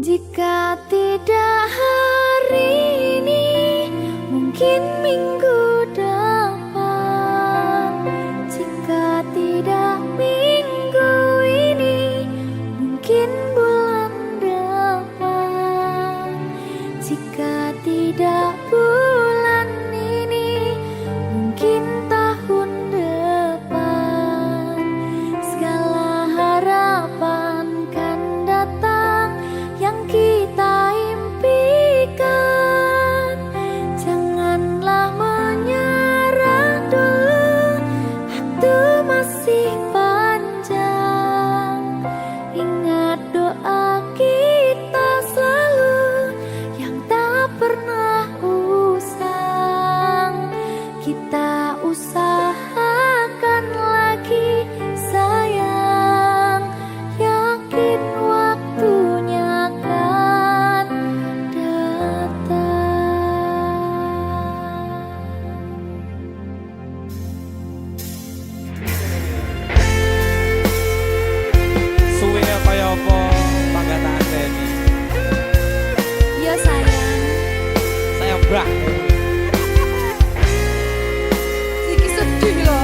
Jika tidak hari ini, mungkin minggu depan. Jika tidak minggu ini, mungkin bulan depan. Jika tidak bulan ini, mungkin tahun depan. Segala harapan kan datang yang kita impikan. Janganlah menyerah dulu, waktu masih panjang. Ingat doa kita selalu yang tak pernah usang. Kita usahakan lagi sayang, yakin waktunya akan datang. Suwe kaya apa panggataan Deni? Ya sayang, Sayang brak. iki sedih loh.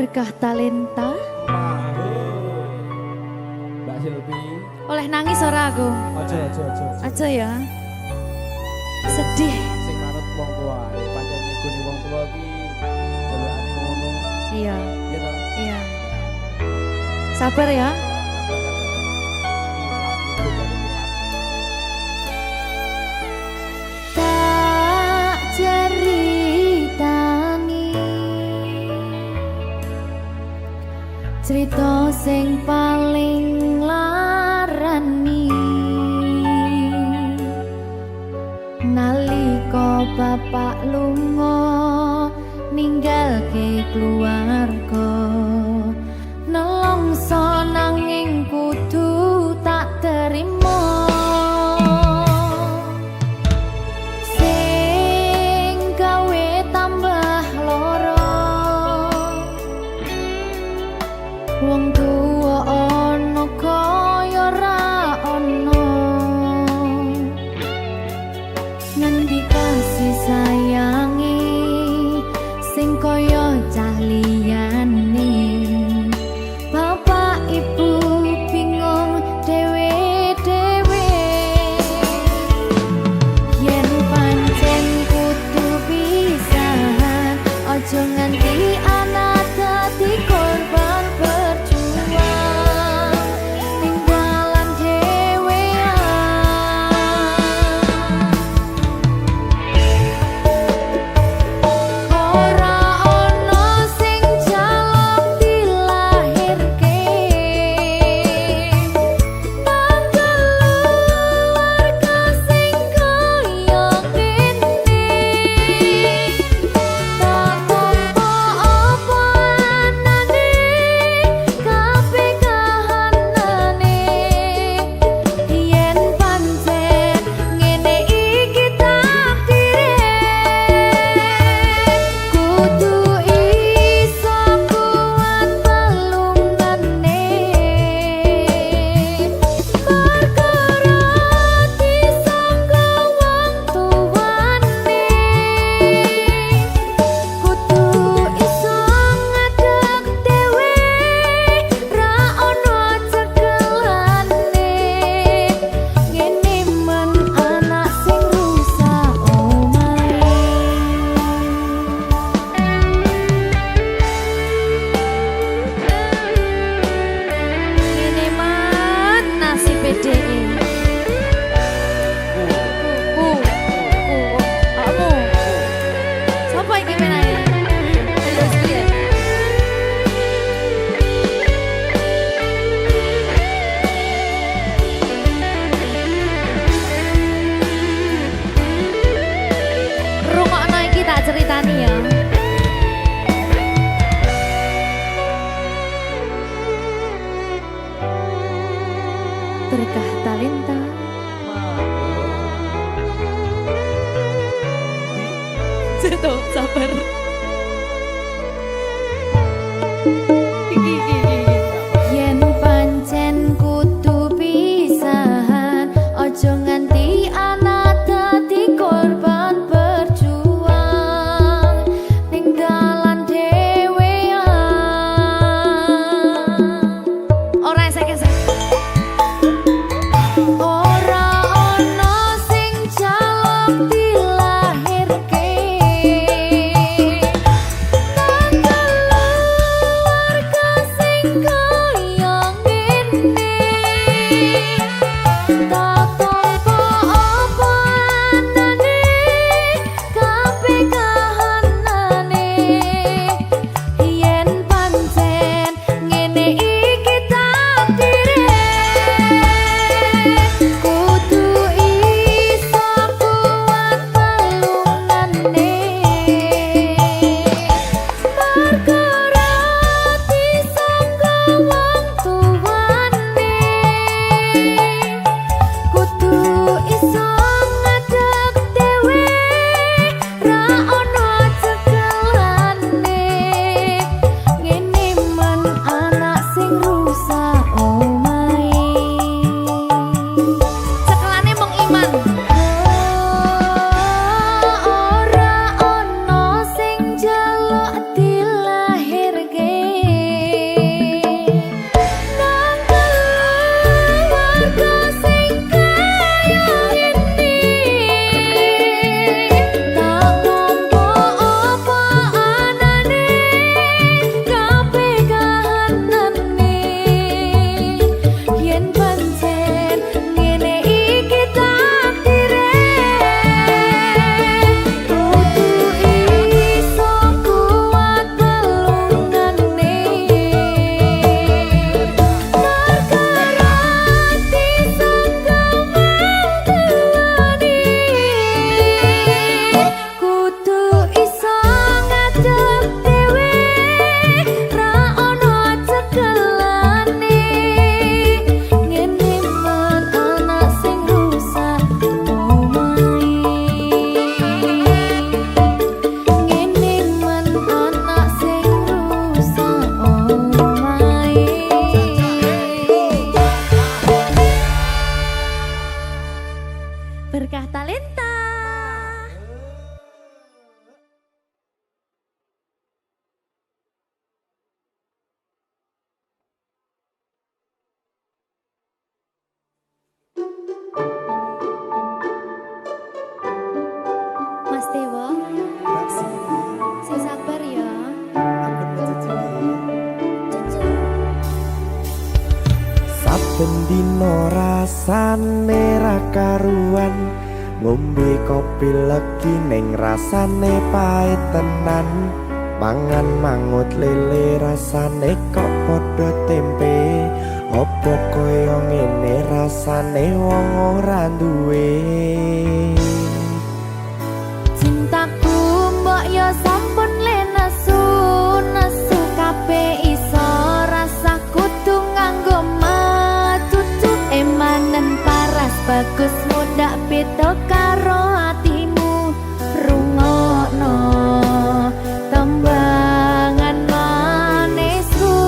Berkah talenta. Mbak Silvi. Oleh nangis ora aku? Aja. Aja ya. Sedih. Sing manut wong tua, pancen ngegoni wong tua ki jelekane ngono. Iya. Iya ta? Iya. Sabar ya. Tak ceritani cerita sing paling larani nalika bapak lunga ninggalke keluarga nelongso nanging kudu tak terima sing gawe tambah loro wong tuwa ana kaya ra ana ngendi kasih sayangi sing kaya cah liyane bapak ibu bingung dewe-dewe yen pancen kudu pisahan aja nganti anak dadi korban berjuang ning dalan dhewean ora ana sing jaluk dilahirke keluarga sing kaya ngene tak tampa apa anane kabeh kahanane yen pancen ngene iki takdire kudu iso kuat balungane perkara disangka wong tuwane kudu iso ngadeg dhewe ra ono cekelane ngene men anak sing rusak omahe ngene man nasib dhewe kamu sapa iki menane ayo sekalian rungokno iki tak ceritani ya berkah talenta Seto, sabar. Yen pancen kudu pisahan, ojo nganti anak dadi korban berjuang ning dalan dhewean. Ora esek-esek. Ora ono sing jaluk dilahirke Berkah Talenta. Mas Dewa, si sabar ya. Saben dino rasane ra karuan, ngombe kopi legi ning rasane pahit tenan. Mangan mangut lele rasane kok padha tempe. Apa kaya ngene rasane wong ora duwe. Cintaku mbok yo sampun le nesu kabeh iso rasa kudu nganggo matutu emanen paras bagus mudak beda karo atimu rungokno tembangan manisku.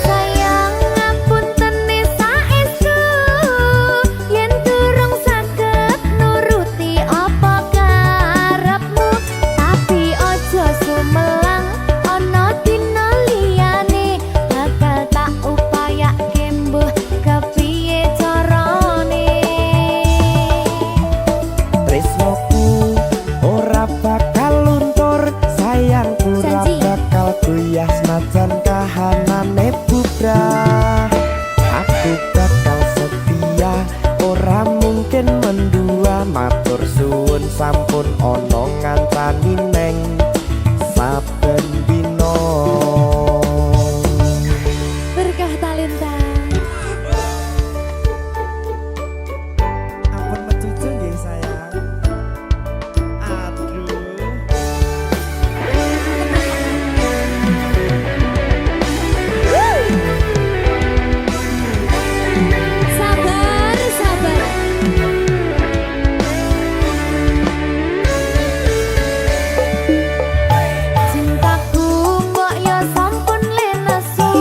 Sayang ngapunten saestu yen durung saged nuruti apa karepmu, tapi ojo sumelang ana dina liyane bakal tak upayake mbuh kepiye carane. Tresnoku ora bakal luntur, sayangku ora Janji. bakal goyah senajan kahanane bubrah. Aku bakal setia, ora mungkin mendua. Matur suwun sampun ana ngancani neng saben dina. Berkah Talenta. Ampun mecucu nggih sayang. Aduh. Sabar, sabar. Cintaku mbok yo sampun le nesu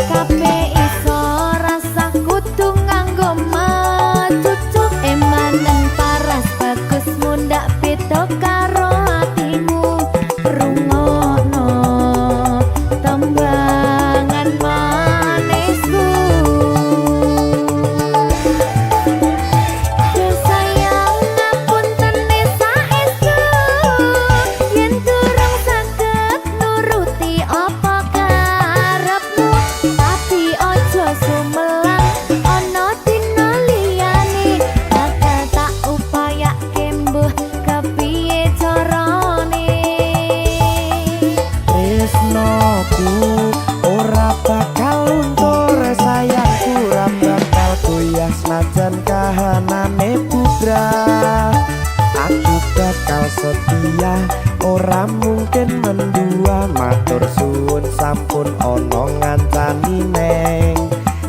kabeh iso rasa kudu nganggo matutu emanen paras bagus mundak beda karo atimu rungokno tembangan manisku. Sayang ngapunten saestu yen durung saged nuruti apa karepmu, tapi ojo sumelang ana dina liyane bakal tak upayake mbuh kepiye carane. Tresnoku ora bakal luntur, sayangku ora bakal goyah senajan kahanane bubrah. Aku bakal setia, ora mungkin mendua. Matur suwun sampun ana ngancani neng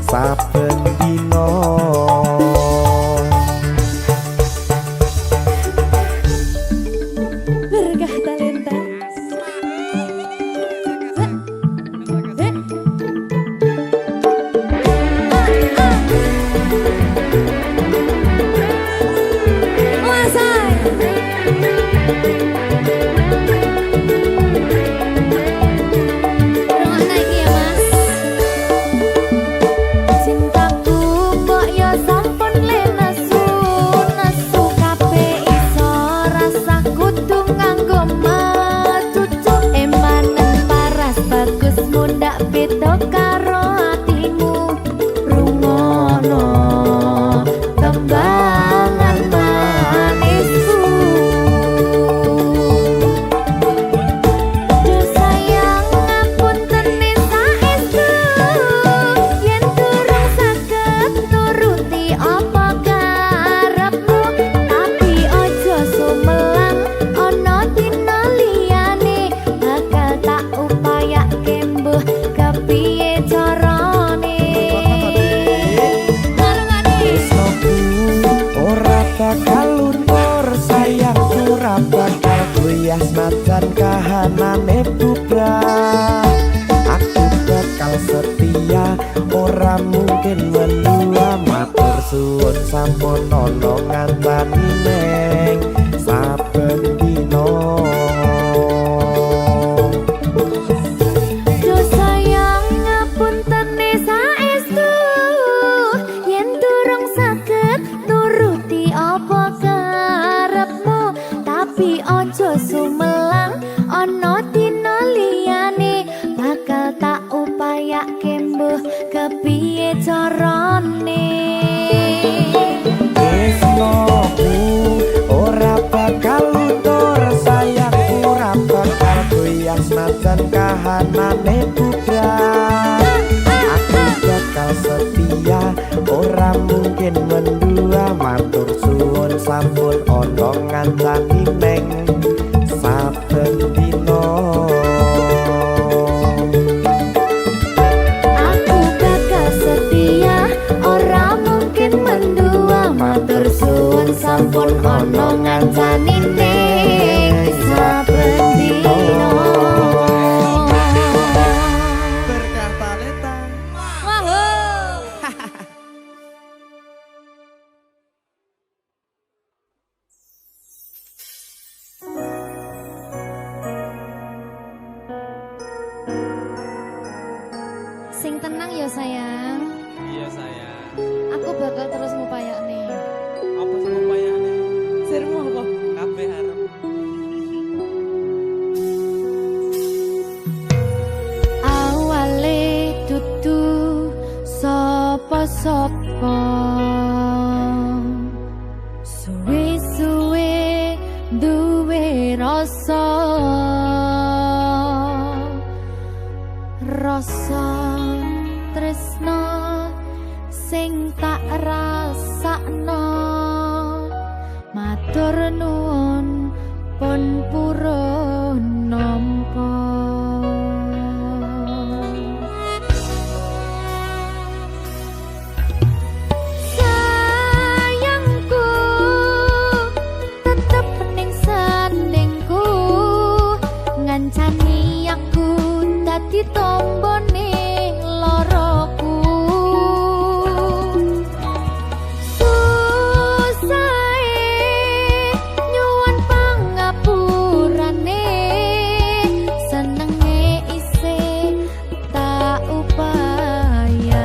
saben dina. Berkah Talenta. Cintaku mbok yo sampun le nesu kabeh iso rasa kudu nganggo matutu emanen paras bagus mundak beda karo atimu rungokno tembangan manisku. Sayang ngapunten saestu yen durung saged nuruti apa karepmu, tapi ojo sumelang ana dina liyane bakal tak upayake mbuh kepiye carane. Tresnoku ora bakal luntur, sayangku ora bakal goyah senajan kahanane bubrah. Aku bakal setia, ora mungkin suwun sampun ana ngancani neng saben dina. Yo sayang ngapuntene saestu yen durung saged nuruti apa karepmu, tapi ojo sumelang ana dina liyane bakal tak upayake mbuh kepiye carane. Tresnoku ora bakal luntur, sayangku ora bakal goyah senajan kahanane budak. Aku bakal setia, ora mungkin mendua, matur suwun sampun ana ngancani neng saben dina. Aku bakal setia, ora mungkin mendua, matur suwun sampun ana ngancani ning saben dina. Berkah talenta. Sing tenang ya sayang, Iya sayang. aku bakal terus ngupayakne. Apa sih upayane? Sirmu apa? Kabeh arep. Awale dudu sapa-sapa, suwe-suwe duwe rasa tresno sing tak rasakno, matur nuwun pun purun nampa. Sayangku tetep ning sandingku, ngancani aku dadi tombone loroku. Susahe nyuwun pangapurane, senenge isih tak upayane.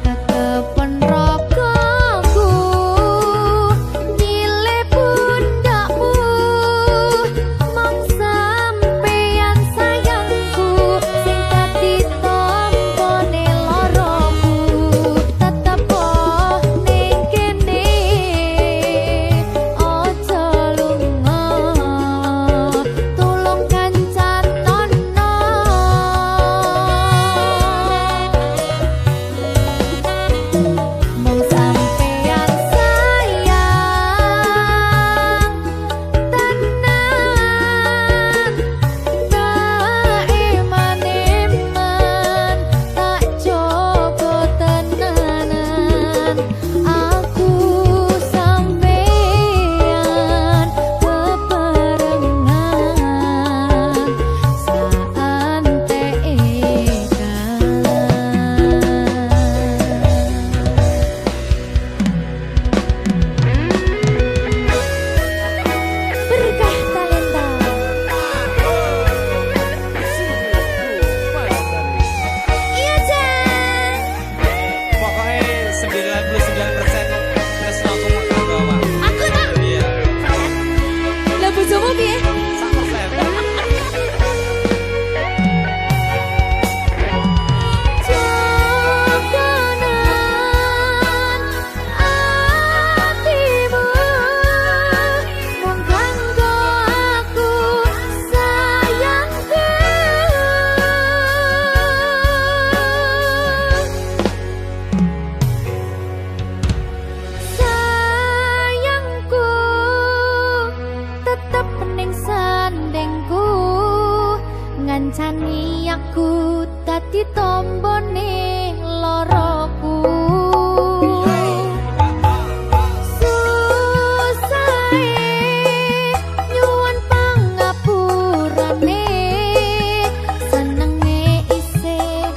Kekepen ragaku nyile pundakmu, mong sampeyan sayangku sing dadi tombone loroku. Tetep ning kene aja lunga, tulung kancanono. Mong sampeyan sayang tenan, eman-eman tak jaga tenanan. Aku sampeyan bebarengan saantekan. Berkah talenta. Iya Jan. Pokoknya 99% Tresno aku mau bawa. Aku tak. Iya. Lah bojomu piye? 100%. Jogonan atimu, mung kanggo aku sayangku. Sayangku tetep ning sandingku, ngancani aku dadi tombone loroku. Susahe nyuwun pangapurane, senenge isih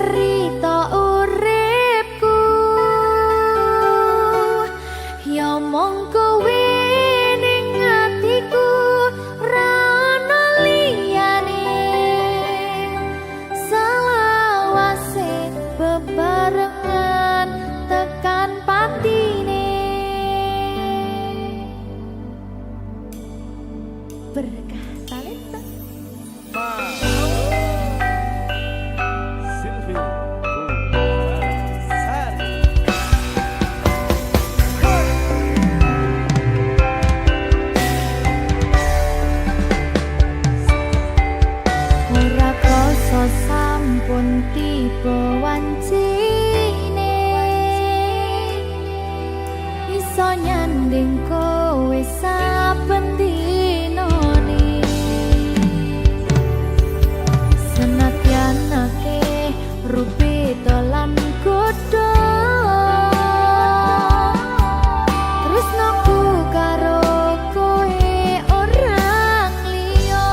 cerita uripku ya mong kowe ning atiku ra ono liyane selawase bebarengan tekan patine berkah talenta ora krasa sampun tiba wancine iso nyanding kowe saben dinane senadyan akeh rupi lan godho tresnaku karo kowe orang liya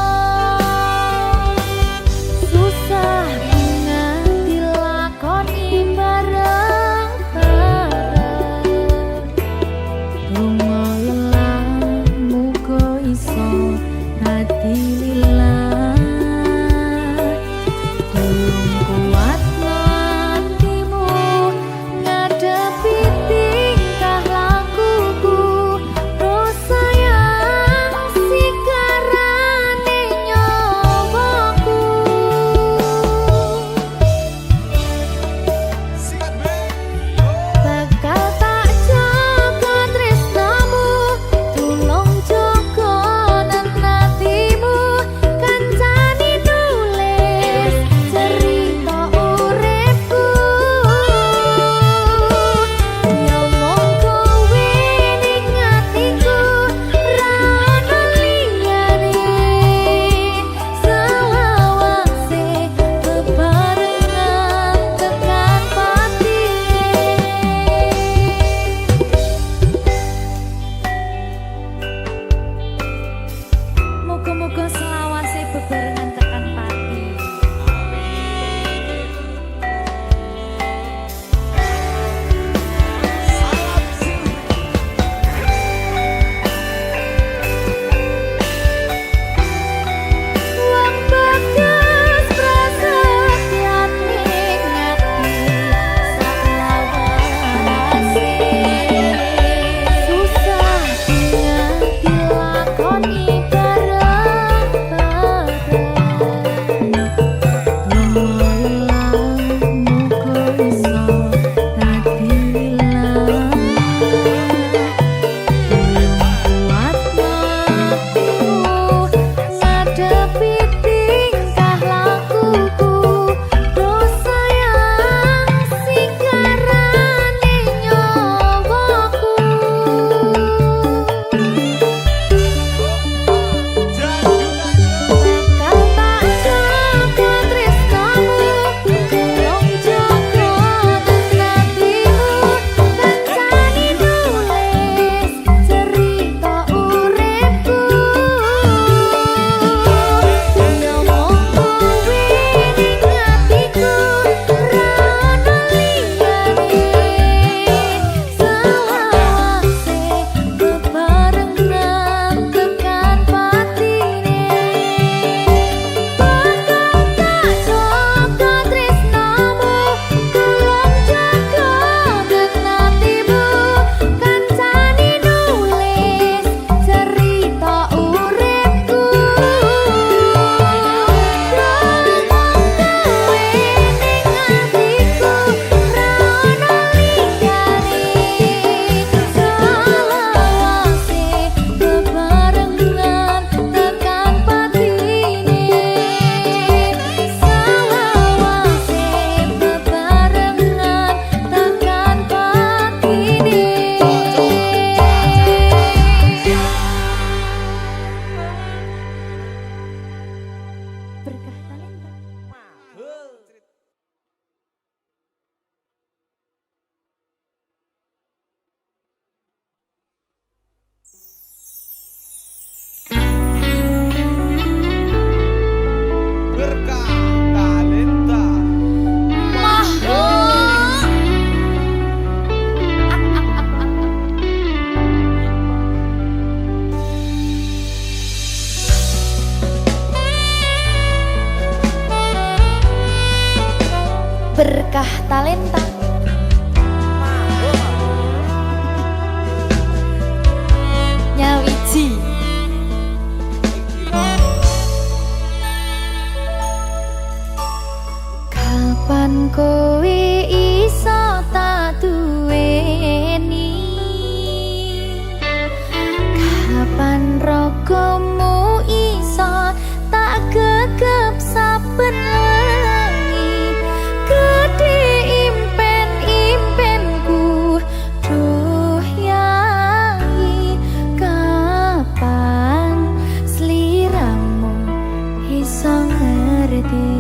susah nganti lakoni bareng-bareng lunga lelang Berkah talenta. Nyawiji. Kapan kowe iso tak duweni? Kapan rogomu iso tak gegep saben wengi? Gede impen-impenku duh yai, kapan sliramu iso ngerti?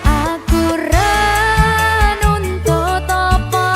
Aku ra nuntut apa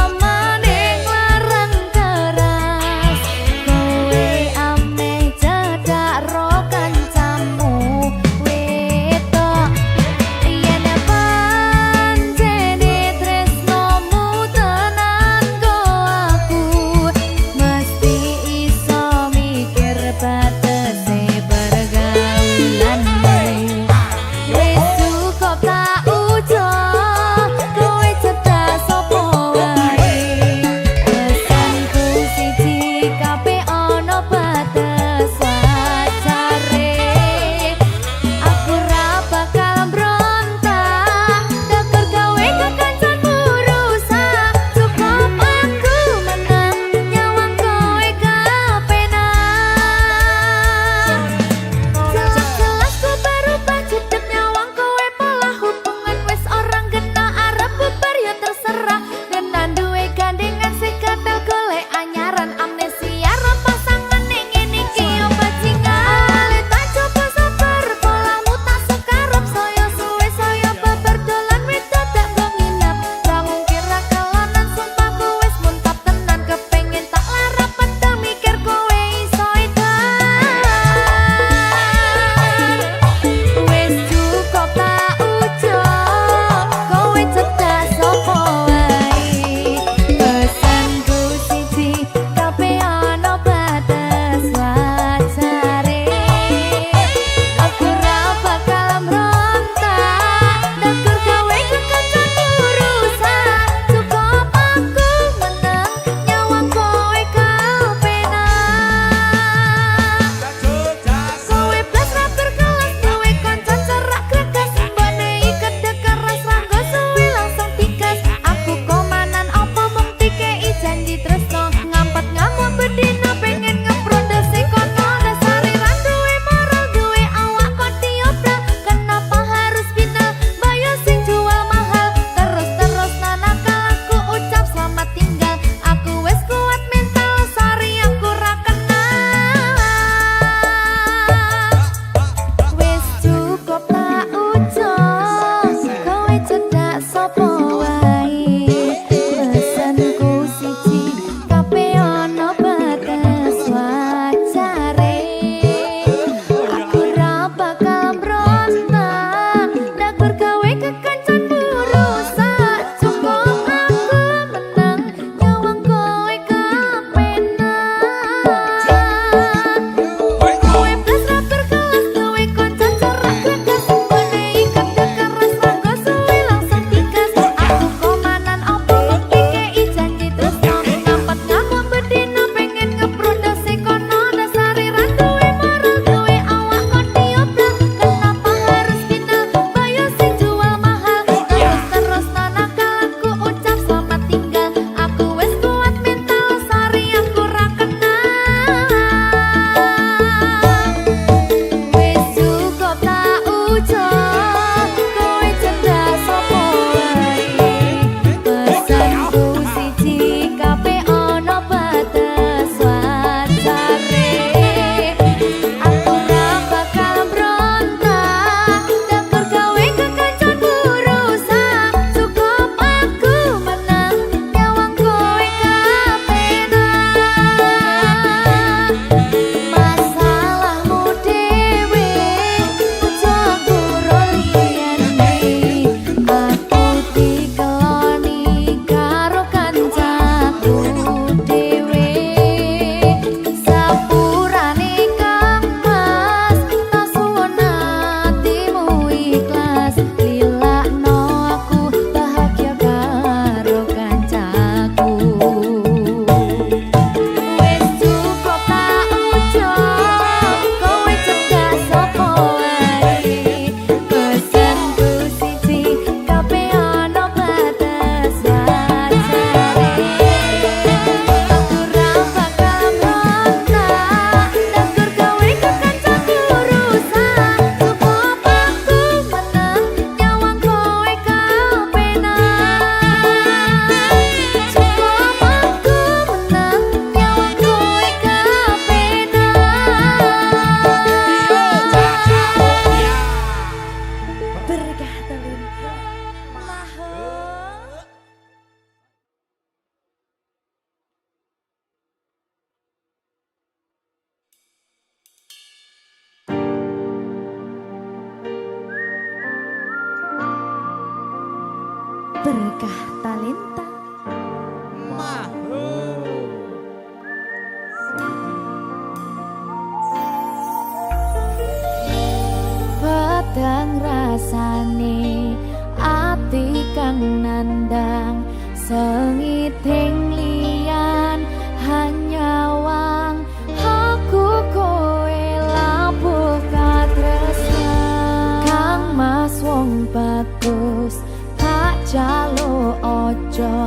berkah talenta. Pedang rasane ati kang nandang sengiting liyan hanya wang aku kowe labuh katresnan kang mas wong bagus tak jalo ojo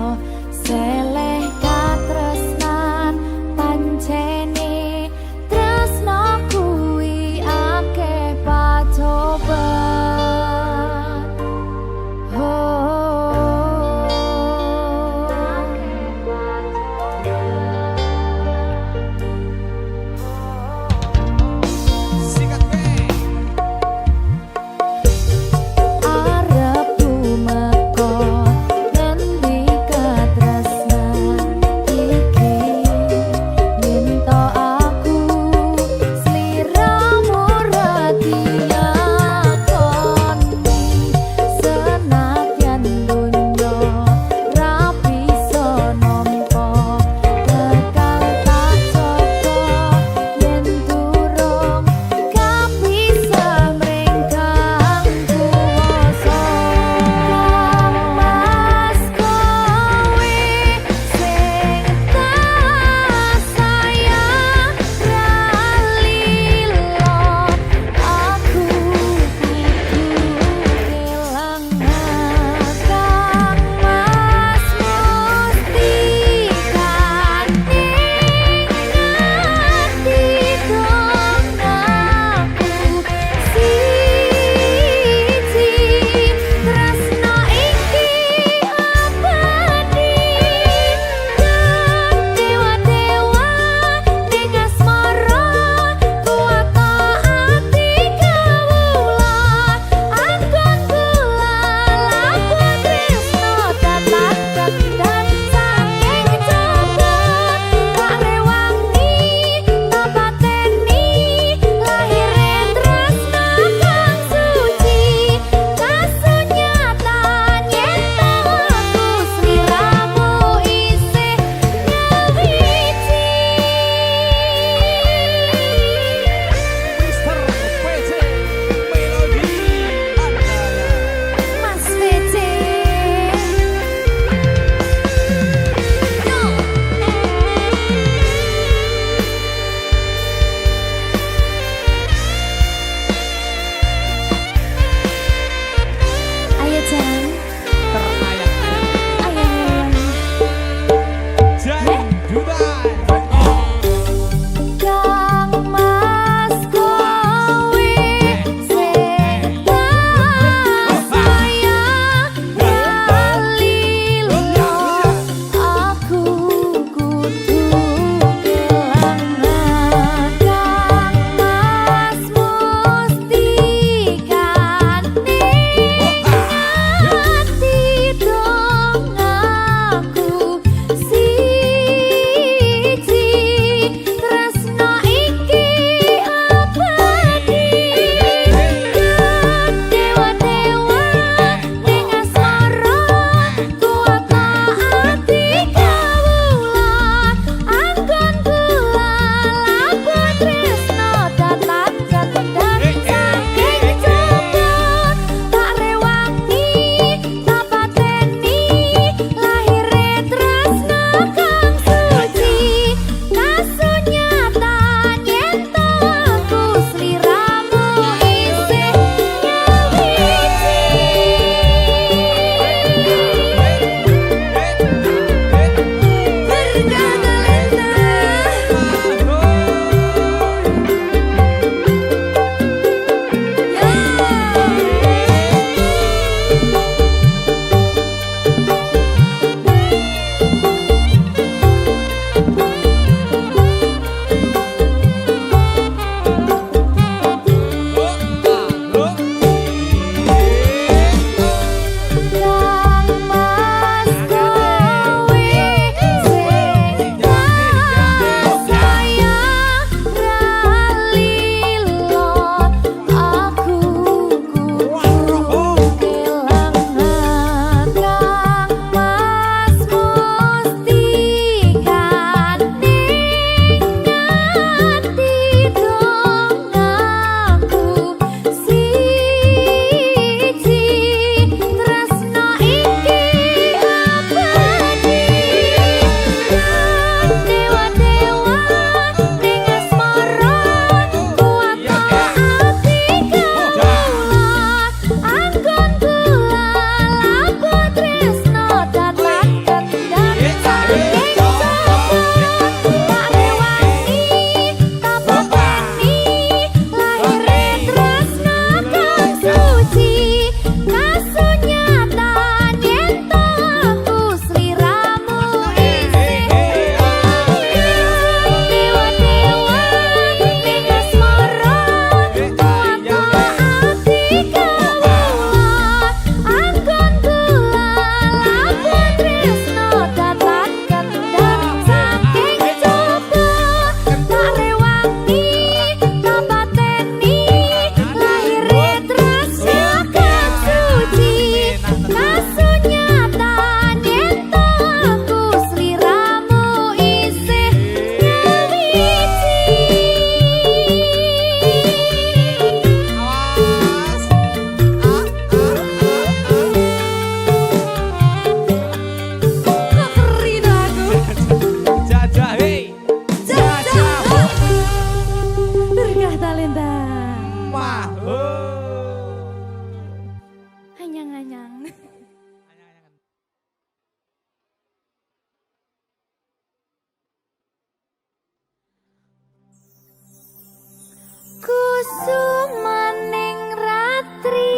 kusumaning ratri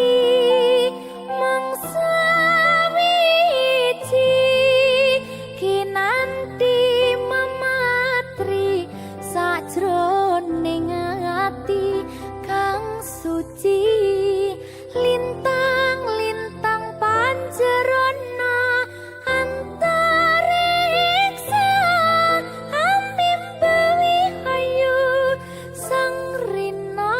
mangsa wiji kinanti mematri sajroning ati kang suci lintang-lintang panjerona antariksa ambimbawi hayu sang rina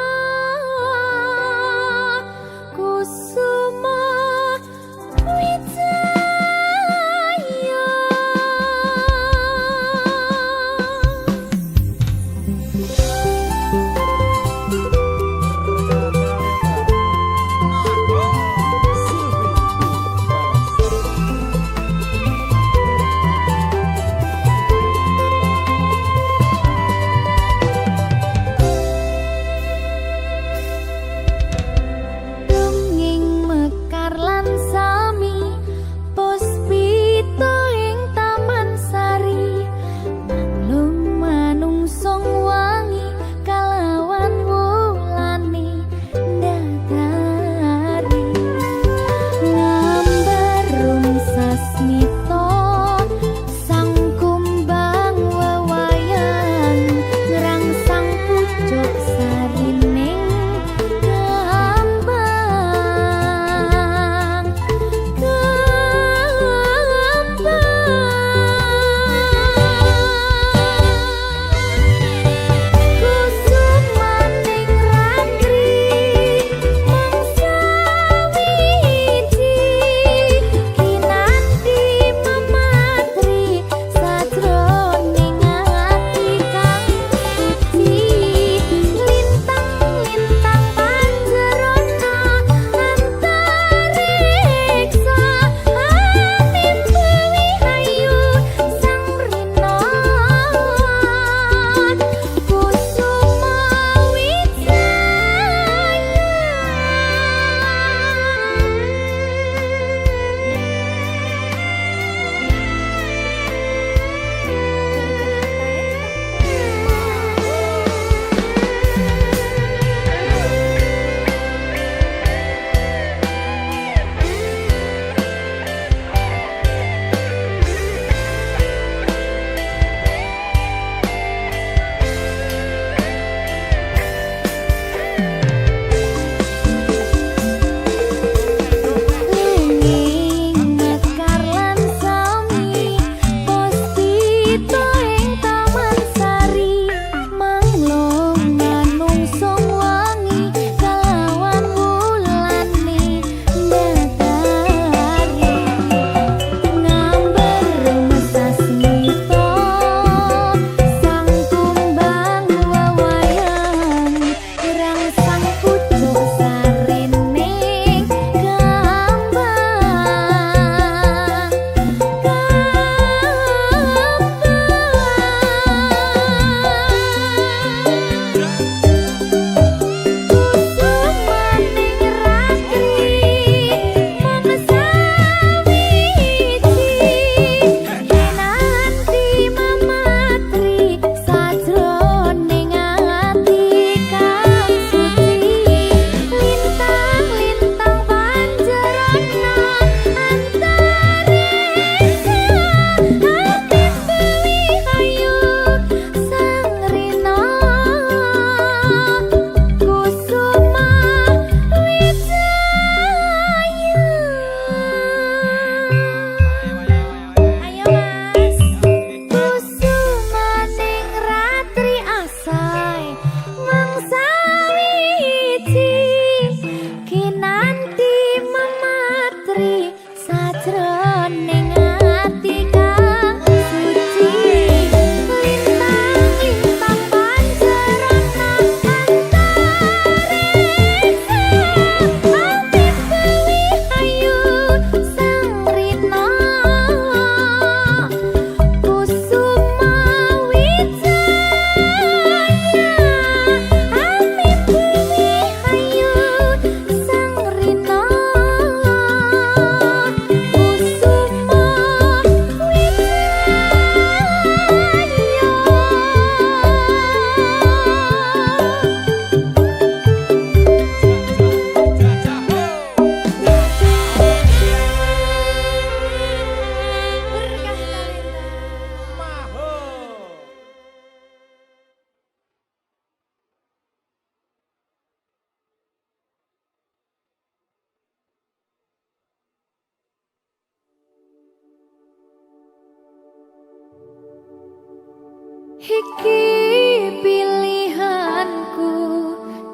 Iki pilihanku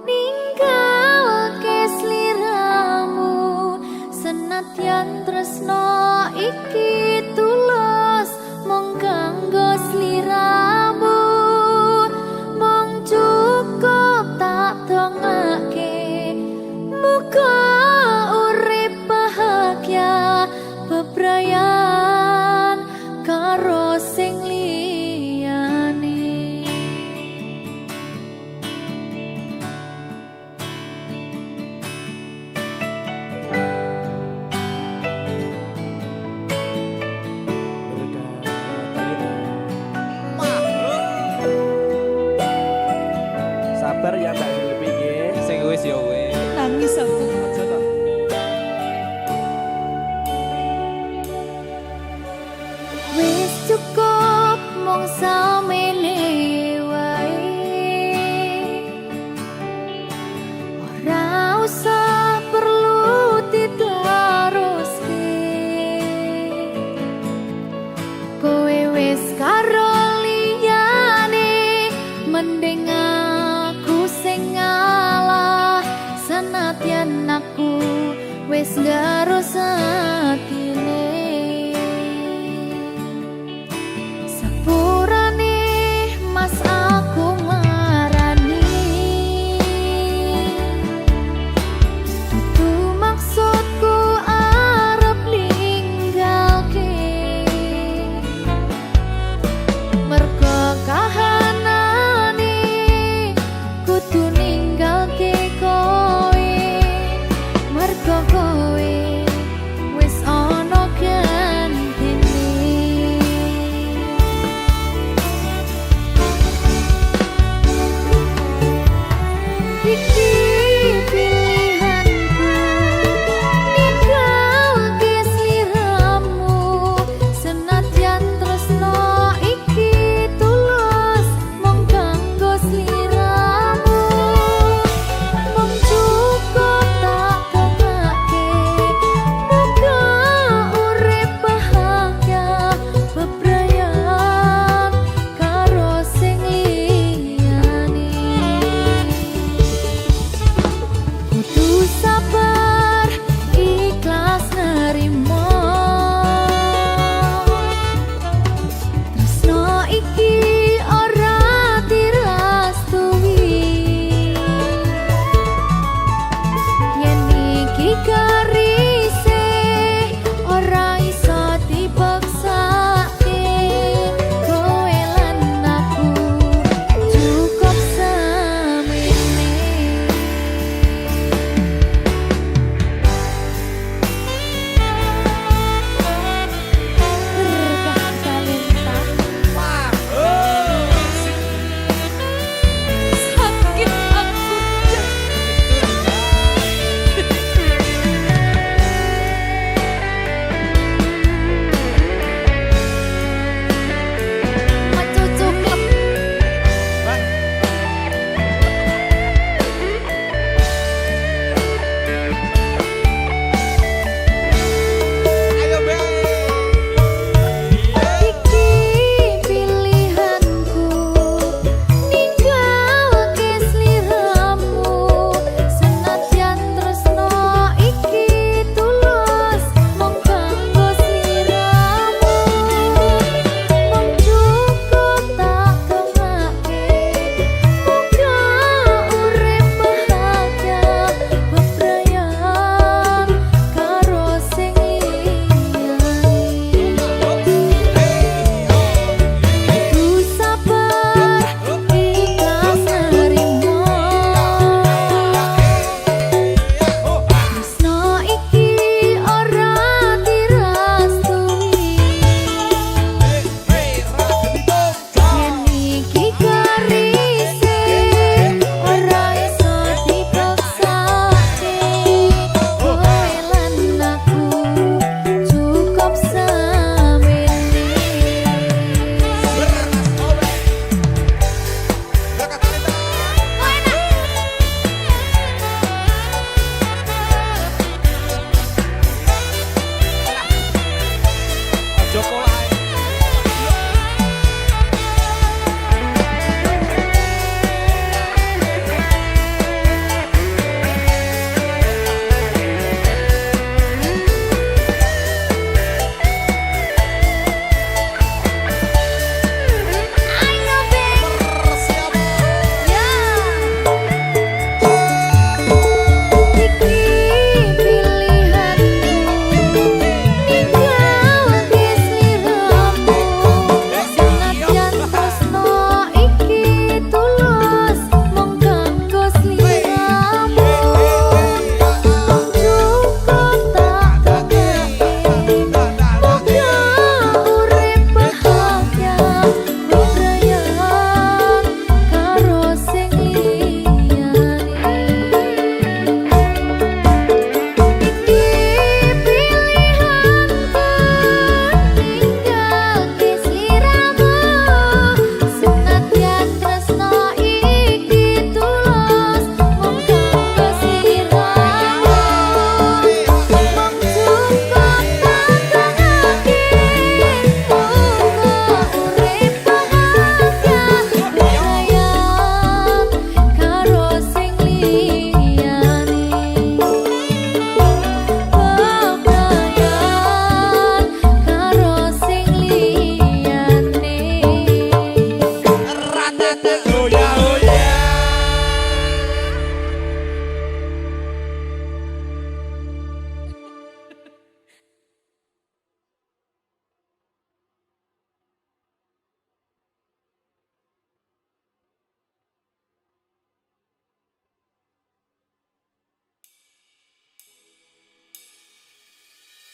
ninggal ke sliramu senadyan tresno iki tulus mung kanggo sliramu mung cukup tak dongake muga urip bahagia bebrayan karo sing liyane. Sabar ya Mbak Zulfi nggih. Sing wis ya wis. Nangis aku. Aja to. Wis cukup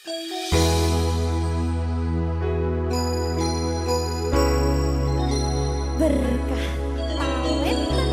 Berkah talenta.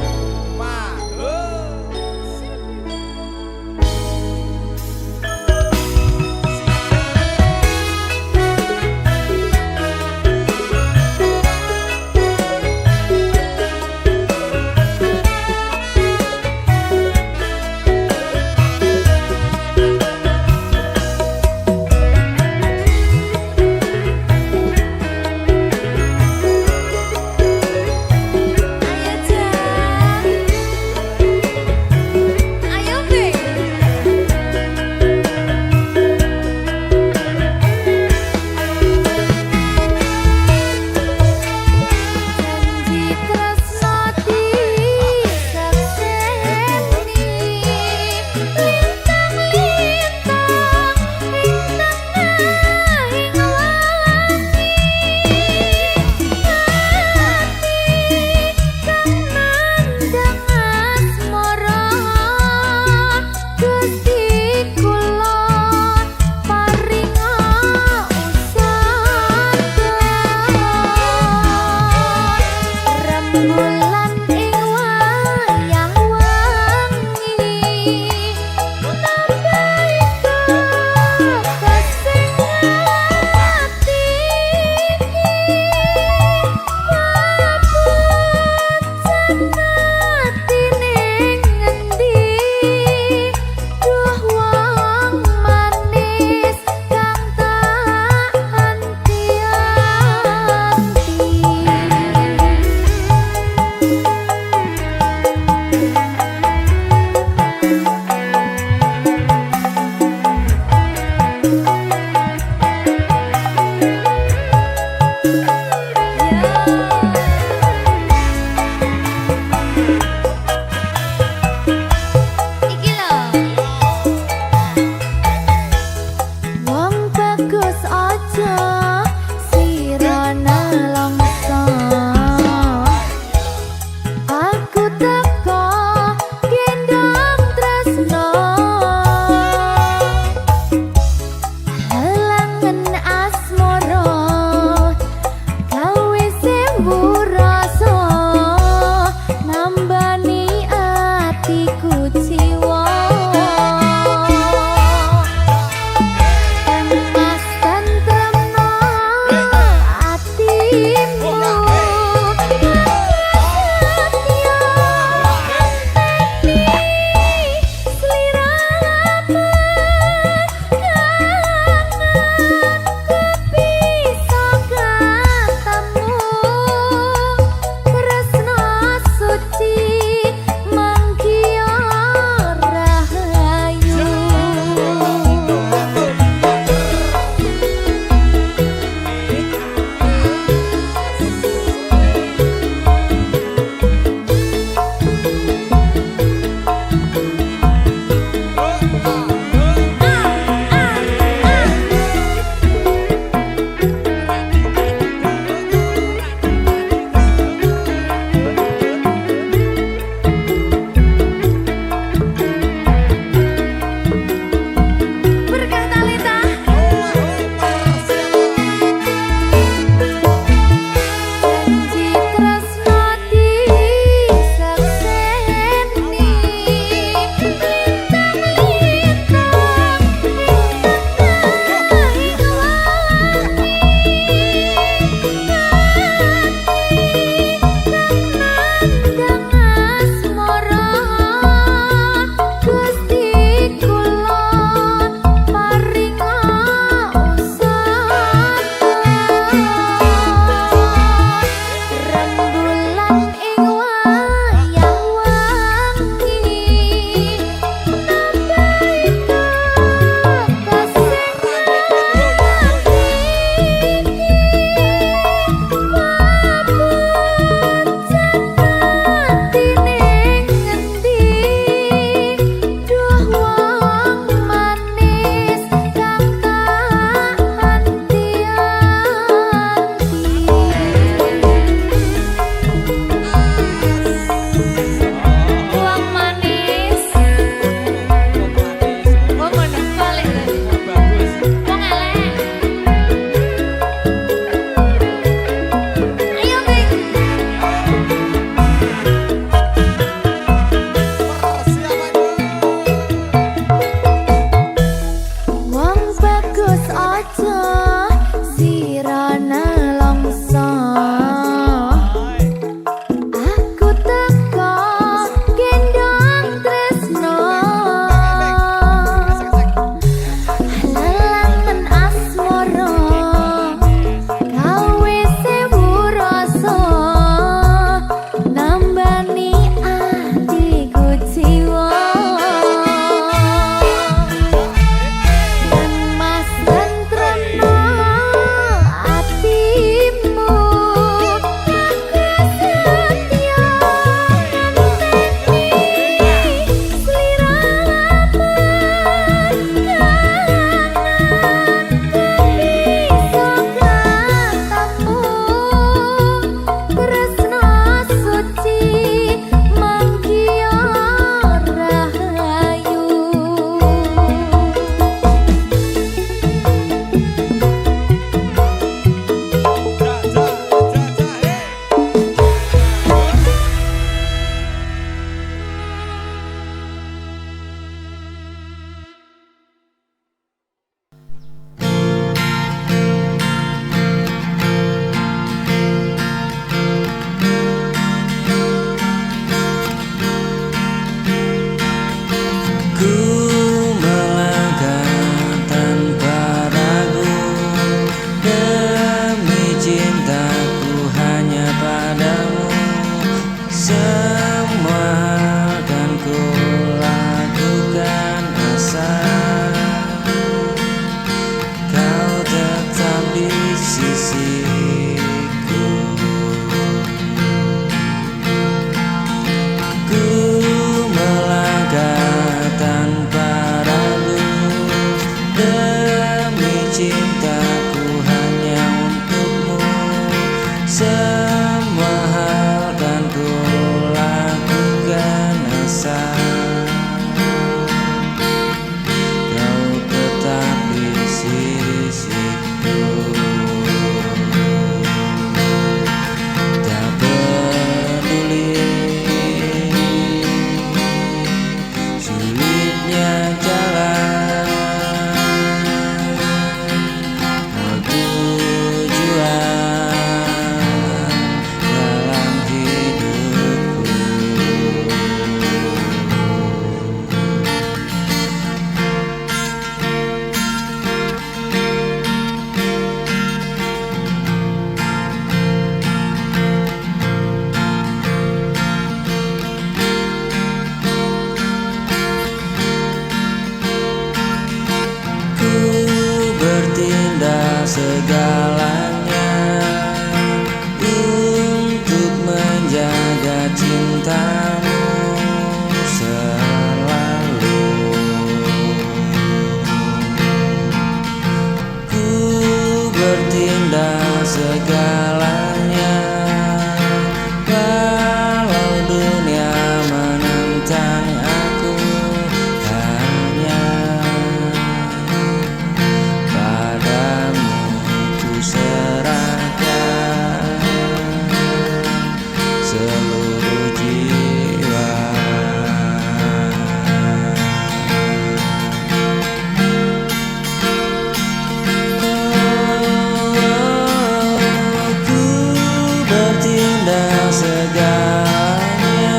bertindak segalanya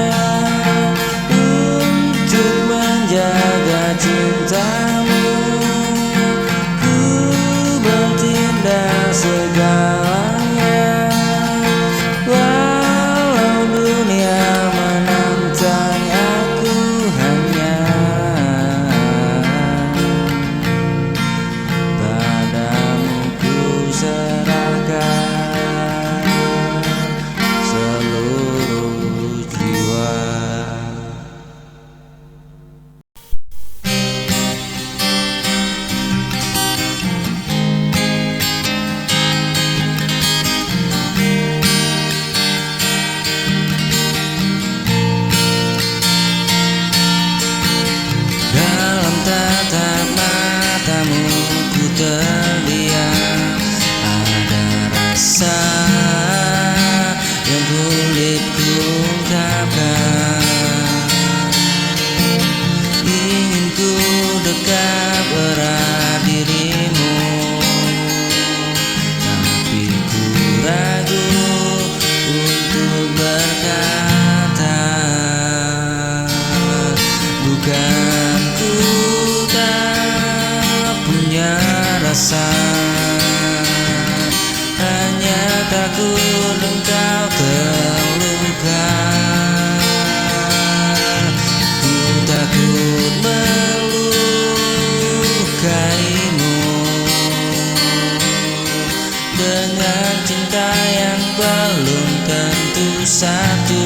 untuk menjaga cintamu. Ku bertindak segalanya walau dunia menantang aku, hanya padamu ku serahkan seluruh jiwa. Dalam tatap matamu ku terlihat ada rasa yang sulit ku ungkapkan. Ingin ku dekat erat dirimu, tapi ku ragu untuk berkata. Bukan ku tak punya rasa, hanya takut engkau terluka. Ku takut melukaimu dengan cinta yang belum tentu satu.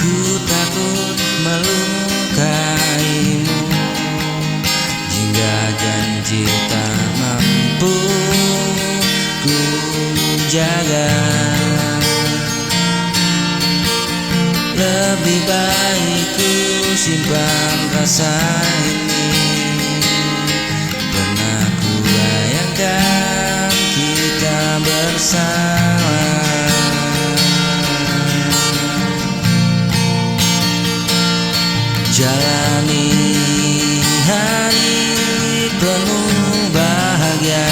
Ku takut melukaimu jika janji tak mampu ku jaga. Lebih baik ku simpan rasa ini. Pernah ku bayangkan kita bersama, jalani hari penuh bahagia.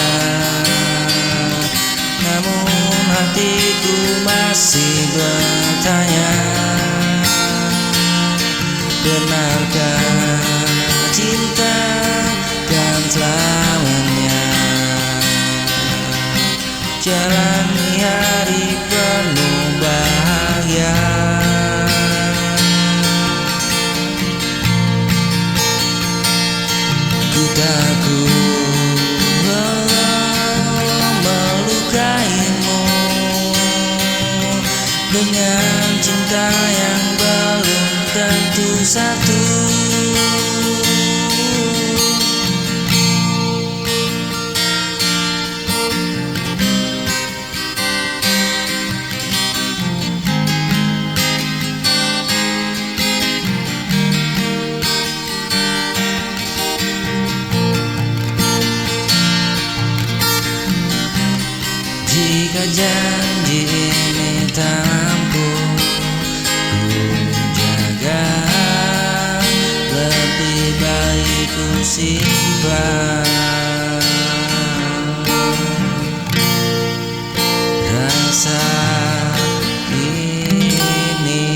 Namun hatiku masih bertanya, benarkah cinta kan selamanya? Jalani hari penuh bahagia. Ku takut melukaimu dengan cinta yang belum tentu satu. Jika janji ini tak mampu ku jaga, lebih baik ku simpan rasa ini.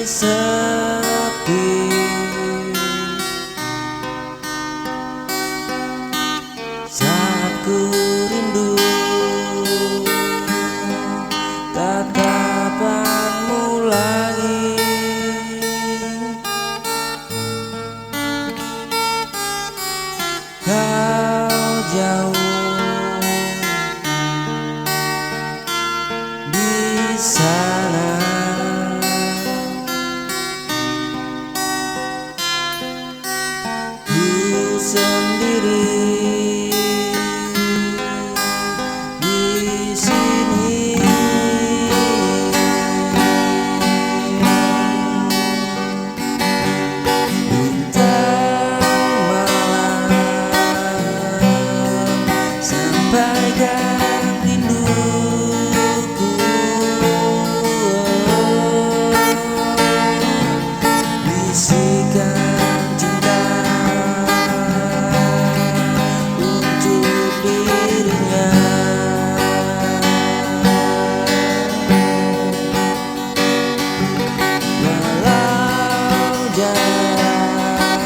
sepi, saat ku rindu tatapanmu lagi. Kau jauh di sana, ku sendiri di sini. Bintang malam sampaikan rinduku, bisikan cinta untuk dirinya. Walau jarak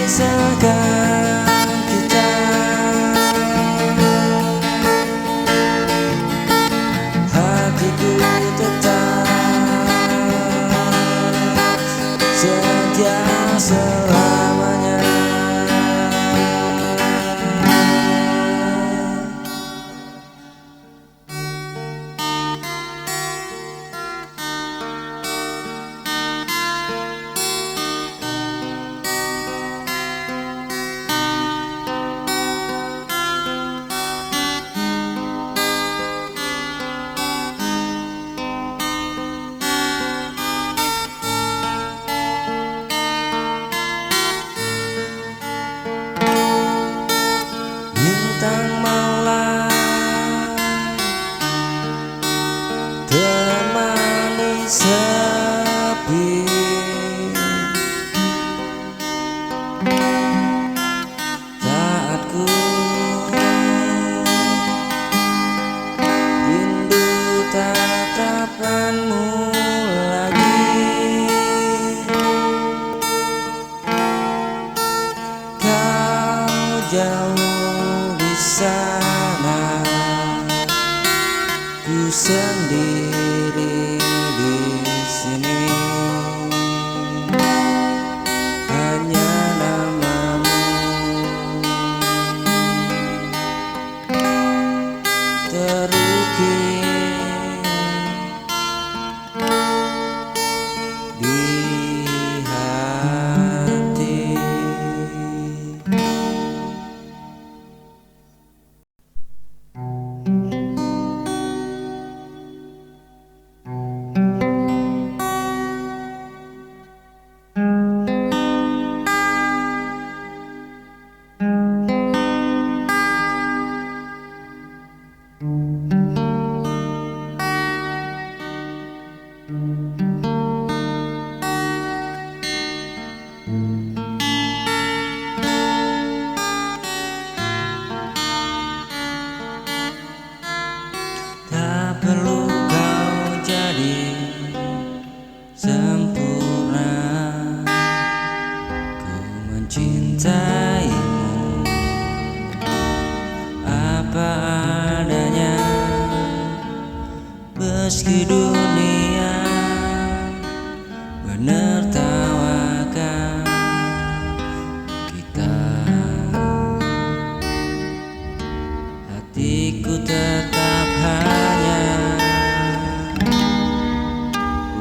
memisahkan kita, hatiku tetap setia selamanya. Bintang malam temani sepi, saat ku rindu tatapanmu lagi. Kau jauh di sana, ku sendiri di sini. Hanya namamu terukir di hati. Tak perlu kau jadi sempurna, ku mencintaimu apa adanya. Meski dunia menertawakan kita, hatiku tetap hanya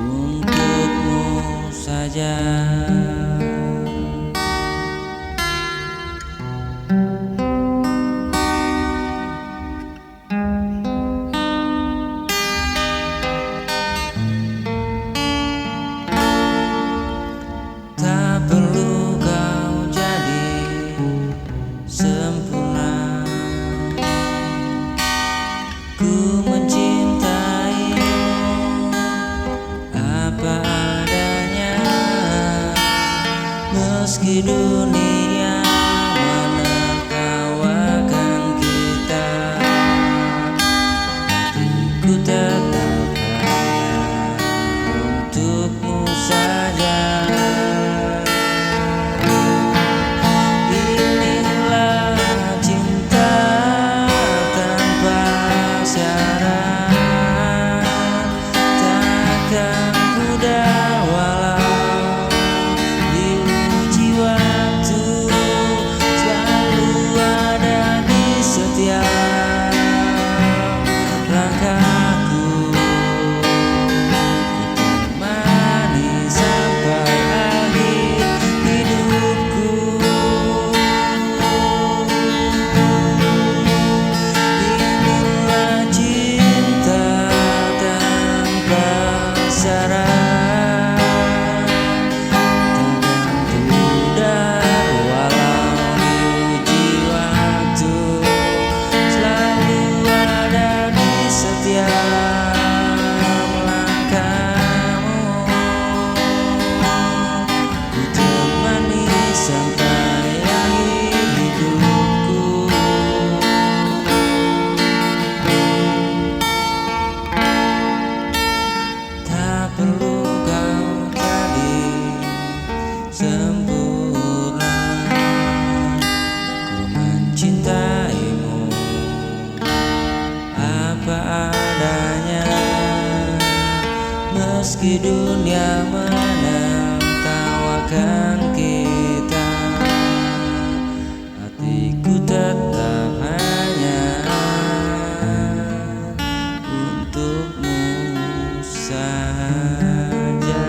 untukmu saja. Tak perlu kau jadi sempurna, ku mencintaimu apa adanya. Meski dunia menertawakan kita, hatiku tetap hanya Meski dunia menertawakan kita, hatiku tetap hanya untukmu saja.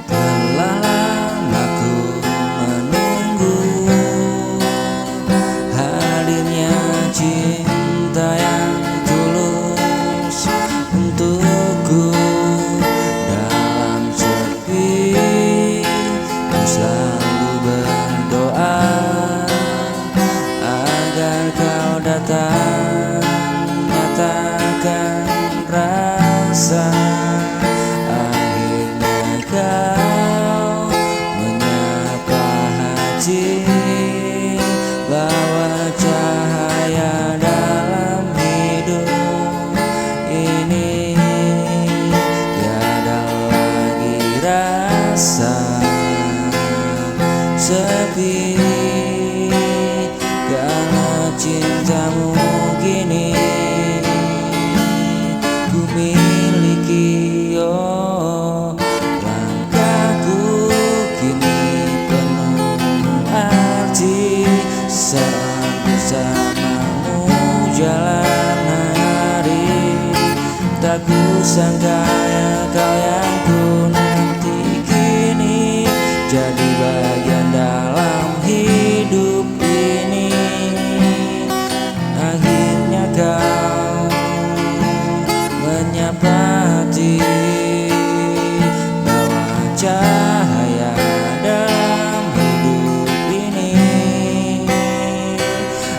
Telah lama ku menunggu hadirnya cinta yang tulus untukku. Dalam sepi ku selalu berdoa agar kau datang nyatakan rasa. Akhirnya kau menyapa hati, bawa cahaya dalam hidup ini. Tiada lagi rasa sepi karena cintamu kini ku miliki. Oh, langkahku kini penuh arti saat bersamamu jalan hari. Tak kusangka ya kau yang ku nanti kini jadi bagian dalam hidup ini. Akhirnya kau menyapa hati, bawa cahaya dalam hidup ini.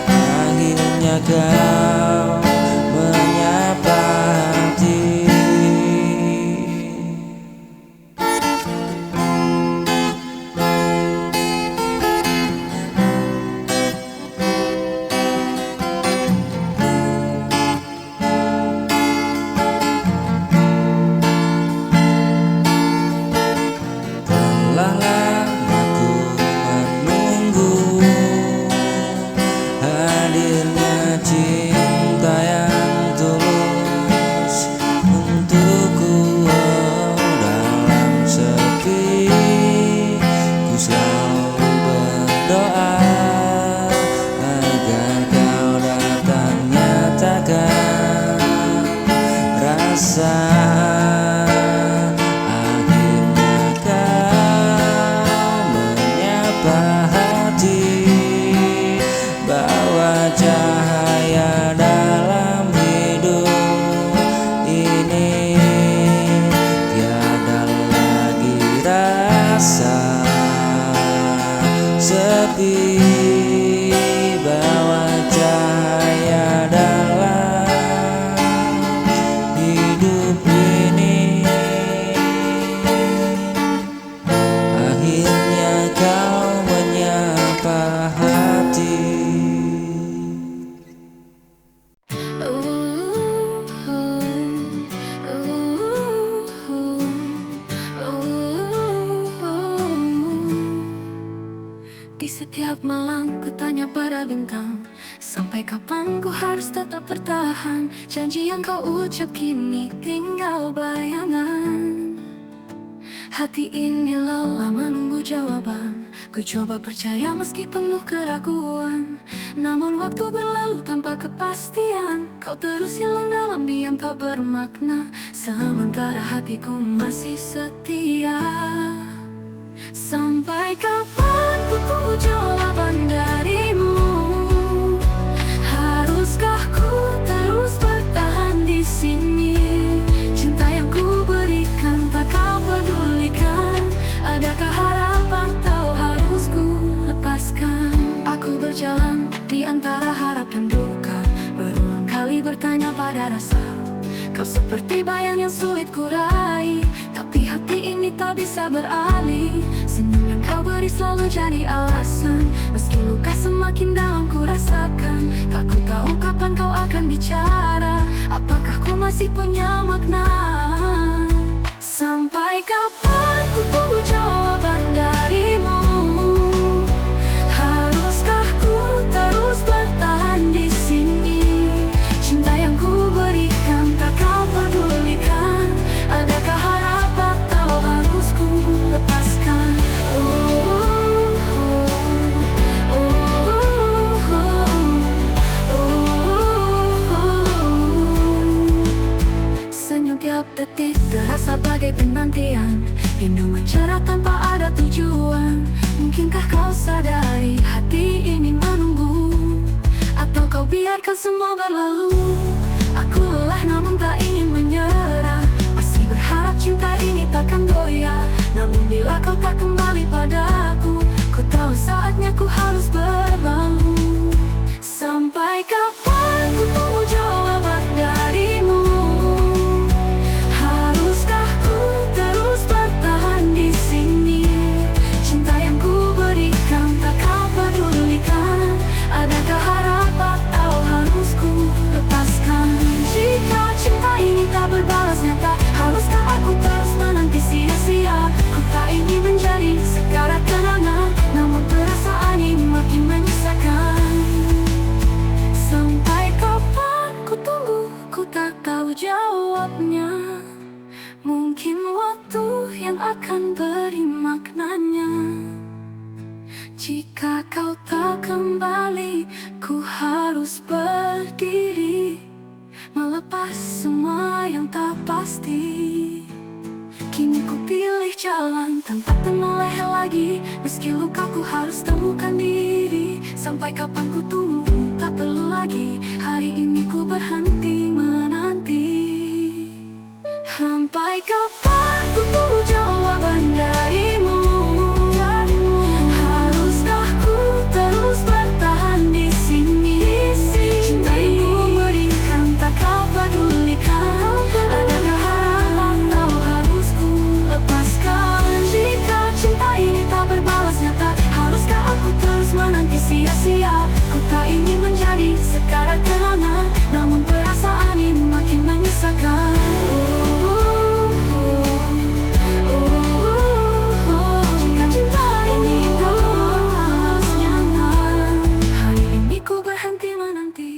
Akhirnya kau menyapa hati. Telah lama ku menunggu hadirnya cinta yang tulus untukku. Oh, dalam sepi ku selalu berdoa agar kau datang nyatakan rasa. Akhirnya kau menyapa hati, bawa cahaya dalam hidup ini. Tiada lagi rasa sepi, bawa cahaya dalam hidup ini. Akhirnya kau menyapa hati. Di setiap malam ku tanya pada bintang, sampai kapan ku harus tetap bertahan? Janji yang kau ucap kini tinggal bayangan. Hati ini lelah menunggu jawaban. Ku coba percaya meski penuh keraguan, namun waktu berlalu tanpa kepastian. Kau terus hilang dalam diam tak bermakna, sementara hatiku masih setia. Sampai kapan ku tunggu jawaban darimu? Haruskah ku terus bertahan di sini? Cinta yang ku berikan tak kau pedulikan. Adakah harapan atau harus ku lepaskan? Aku berjalan di antara harap dan duka, berulang kali bertanya pada rasa. Kau seperti bayang yang sulit ku raih, tapi hati ini tak bisa beralih. Senyum yang kau beri selalu jadi alasan, meski luka semakin dalam ku rasakan. Tak ku tahu masih punya makna. Sampai kapan ku tunggu jawaban darimu? Haruskah ku terus bertahan di sini? Cinta yang ku berikan tak kau pedulikan. Adakah harap atau harus ku lepaskan? Senyum tiap detik terasa bagai penantian, rindu mencerah tanpa ada tujuan. Mungkinkah kau sadari hati ini menunggu? Atau kau biarkan semua berlalu? Aku lelah namun tak ingin menyerah, masih berharap cinta ini takkan goyah. Namun bila kau tak kembali padaku, ku tahu saatnya ku harus berlalu. Sampai kapan ku tunggu jawaban darimu? Haruskah ku terus bertahan di sini? Cinta yang ku berikan tak kau pedulikan. Adakah harap atau harus ku lepaskan? Jika cinta ini tak berbalas nyata, haruskah aku terus menanti sia-sia? Ku tak ingin menjadi sekarat kenangan, namun perasaan ini makin menyusahkan. Sampai kapan ku tunggu, ku tak tahu jawabnya. Mungkin waktu yang akan beri maknanya. Jika kau tak kembali, ku harus berdiri, melepas semua yang tak pasti. Kini ku pilih jalan tanpa tenoleh lagi, meski luka ku harus temukan diri. Sampai kapan ku tunggu, tak perlu lagi, hari ini ku berhenti menanti. Sampai kapan ku tunggu jawaban darimu? Haruskah ku terus bertahan di sini? Cinta yang ku berikan tak kau pedulikan. Adakah harap atau harus ku lepaskan? Jika cinta ini tak berbalas nyata, haruskah aku terus menanti sia-sia? Ku tak ingin menjadi sekarat kenangan, namun perasaan ini makin menyusahkan. Jika cinta ini tak berbalas nyata, hari ini ku berhenti menanti.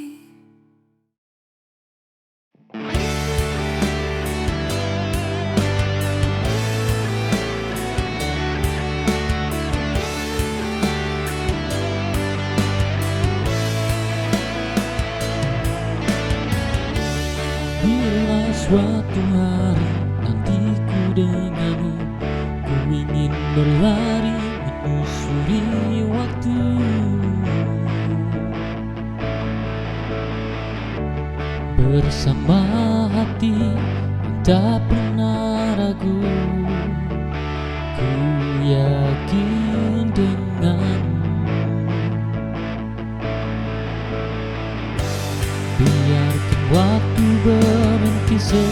Bila suatu hari nanti ku denganmu, ku ingin berlari menyusuri waktu. Bersama hati yang tak pernah ragu, ku yakin denganmu. Biarkan waktu berhenti sejenak,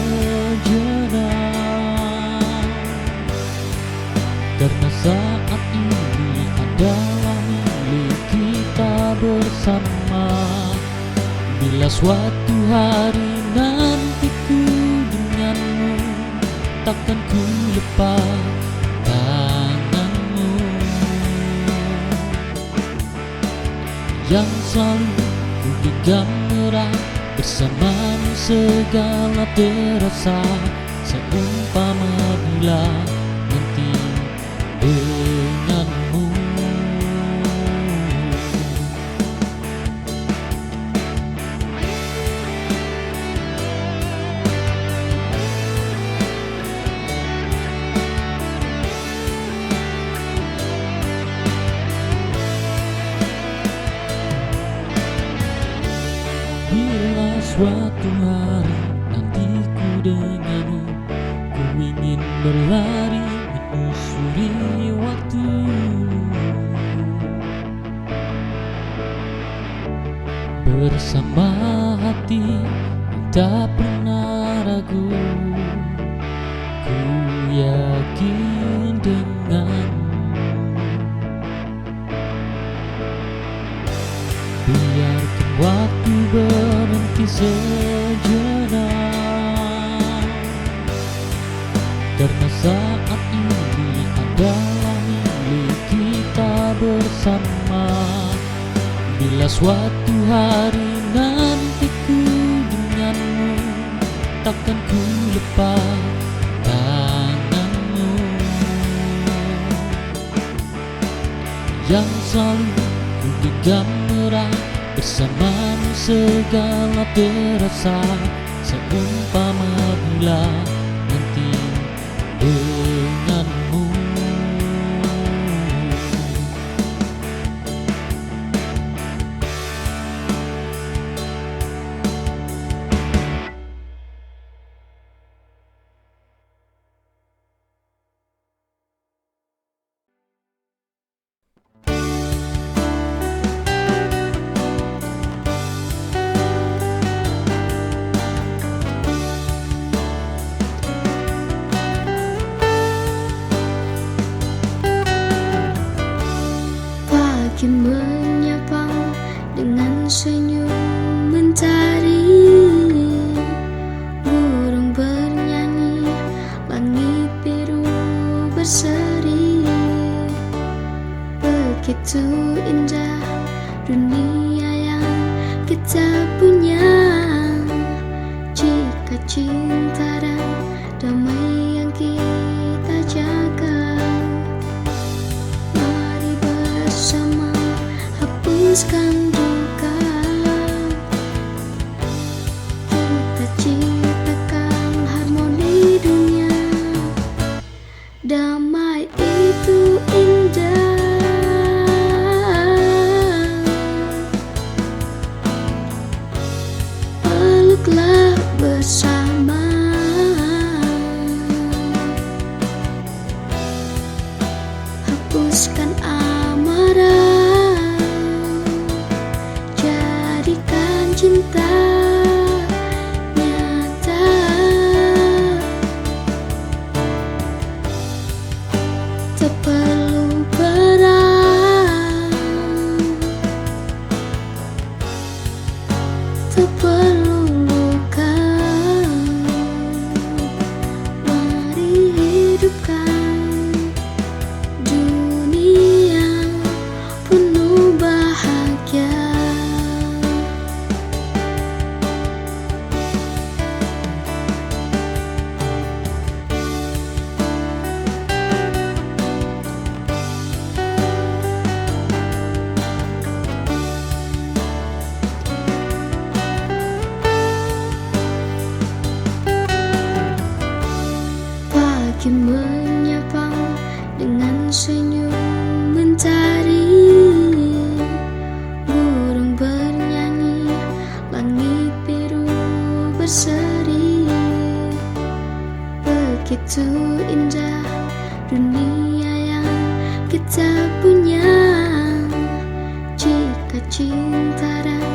karena saat ini adalah milik kita bersama. Bila suatu hari nanti ku denganmu, takkan ku lepas tanganmu yang selalu ku genggam erat. Bersamamu segala terasa seumpama bila nanti denganmu. Bila suatu hari nanti ku denganmu, ku ingin berlari menyusuri waktu. Bersama hati yang tak pernah ragu, ku yakin denganmu. Biarkan waktu berhenti sejenak, bersama. Bila suatu hari nanti ku denganmu, takkan ku lepas tanganmu yang selalu ku genggam erat. Bersamamu segala terasa seumpama bila nanti denganmu. Pagi menyapa dengan senyum mentari, burung bernyanyi, langit biru berseri. Begitu indah dunia yang kita punya, jika cinta dan damai yang kita jaga. Mari bersama hapuskan duka, kita ciptakan harmoni dunia. Damai itu indah, peluklah bersama. Hapuskan amarah, jadikan cinta nyata. Tak perlu perang, tak perlu luka. Mari hidupkan dunia penuh bahagia. Pagi menyapa dengan senyum mentari, burung bernyanyi, langit biru berseri. Begitu indah dunia yang kita punya, jika cinta dan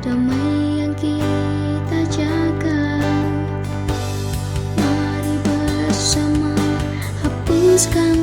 damai yang kita jaga. Mari bersama hapuskan